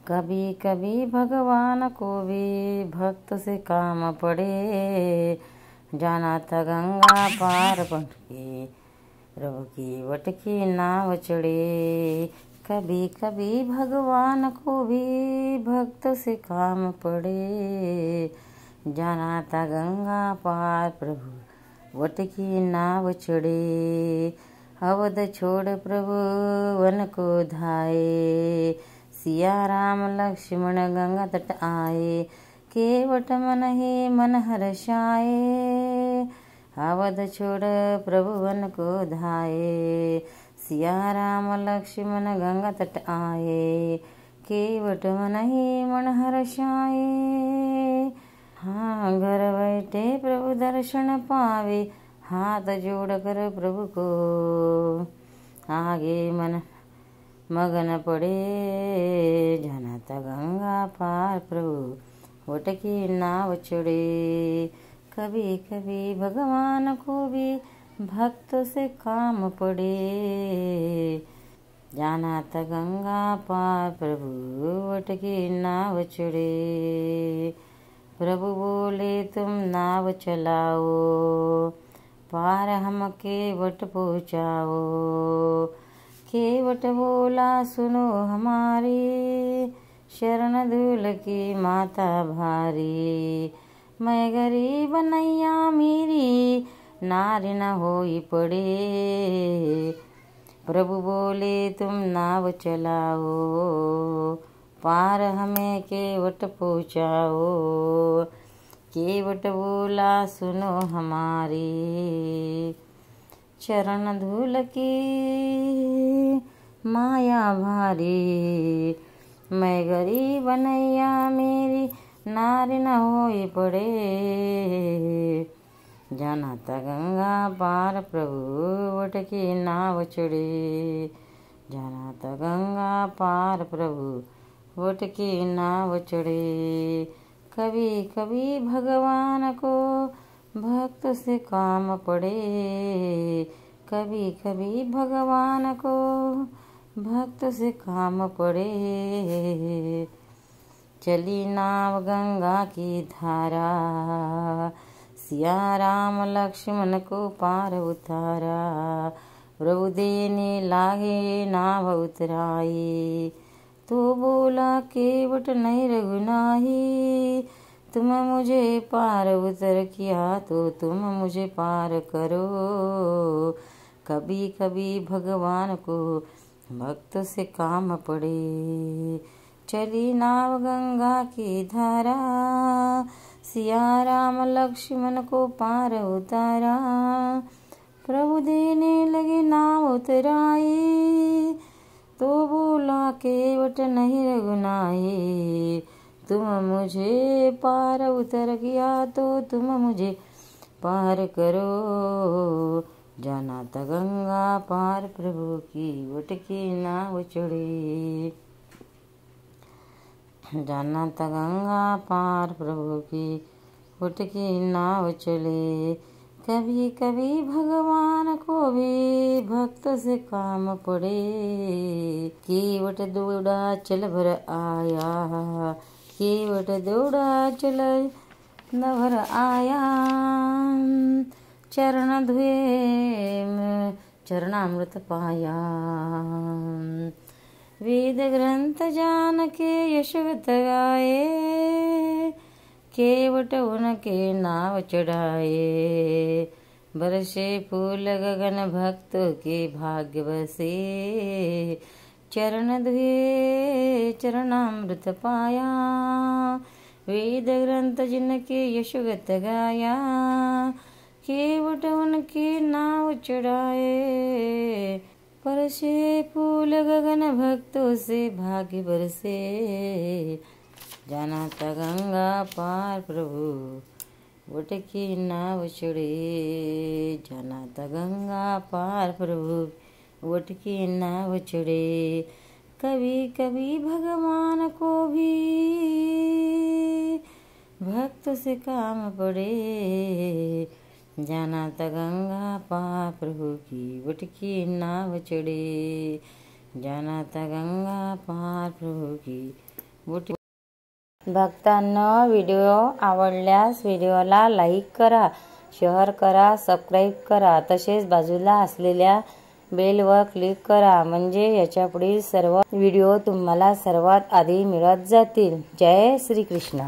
कभी कभी भगवान को भी भक्त से काम पड़े। जाना था गंगा पार बन के प्रभु की वट की नाव चढ़े। कभी कभी भगवान को भी भक्त से काम पड़े। जाना था गंगा पार प्रभु वट की नाव चढ़े। अवध छोड़ प्रभु वन को धाये। सिया राम लक्ष्मण गंगा तट आए। केवट मन ही मन हर्षाए। अवध छोड़ प्रभु वन को धाये। सिया राम लक्ष्मण गंगा तट आए। केवट मन ही मन हर्षाए। हाँ, घर बैठे प्रभु दर्शन पावे। हाथ जोड़ कर प्रभु को आगे मन मगन पड़े। जाना था गंगा पार प्रभु वट की नाव चढ़े। कभी कभी भगवान को भी भक्त से काम पड़े। जाना था गंगा पार प्रभु वट की नाव चढ़े। प्रभु बोले तुम नाव चलाओ, पार हम केवट पहुँचाओ। केवट बोला सुनो हमारी, शरण धूल की माता भारी। मैं गरीब नैया मेरी, नारी न होई पड़े। प्रभु बोले तुम नाव चलाओ, पार हमें केवट पहुँचाओ। केवट बोला सुनो हमारी, चरण धूल की माया भारी। मैं गरीब नैया मेरी, नारी न होई पड़े। जाना था गंगा पार प्रभु वट की नाव चढ़े। जाना था गंगा पार प्रभु वट की नाव चढ़े। कभी कभी भगवान को भक्त से काम पड़े। कभी कभी भगवान को भक्त से काम पड़े। चली नाव गंगा की धारा, सिया राम लक्ष्मण को पार उतारा। प्रभु देने लागे नाव उतराई, तो बोला केवट नहीं रघुनाही। तुम मुझे पार उतर किया तो तुम मुझे पार करो। कभी कभी भगवान को भक्त से काम पड़े। चली नाव गंगा की धारा, सिया राम लक्ष्मण को पार उतारा। प्रभु देने लगे नाव उतराई, तो बोला केवट नहीं रघुनाही। तुम मुझे पार उतर गया तो तुम मुझे पार करो। जाना था गंगा पार प्रभु की वट की नाव चढ़े। जाना था गंगा पार प्रभु की वट की नाव चले। कभी कभी भगवान को भी भक्त से काम पड़े। केवट दौड़ा चल भर आया, केवट दौड़ा चल न भर आया। चरण धुए चरणामृत पाया। वेद ग्रंथ जान के यशवत गाए। केवट उनके नाव चढ़ाए। बरसे फूल गगन भक्तों के भाग्य बसे। चरण धुए चरणामृत पाया। वेद ग्रंथ जिनके यशोगत गाया। केवट उनके नाव चढ़ाए। बरसे फूल गगन भक्तों से भाग्य बरसे। जाना था गंगा पार प्रभु वट की नाव चढ़े। जाना था गंगा पार प्रभु वट की नाव चढ़े। कभी कभी भगवान को भी भक्त से काम पड़े। जाना था गंगा पार प्रभु की वट की नाव चढ़े। जाना था गंगा पार प्रभु की भक्तांनो, व्हिडिओ आवडल्यास व्हिडिओला लाईक करा, शेअर करा, सबस्क्राईब करा, तसेच बाजूला असलेल्या बेलवर क्लिक करा, म्हणजे याच्या पुढील सर्व व्हिडिओ तुम्हाला सर्वात आधी मिळत जातील. जय श्री कृष्ण.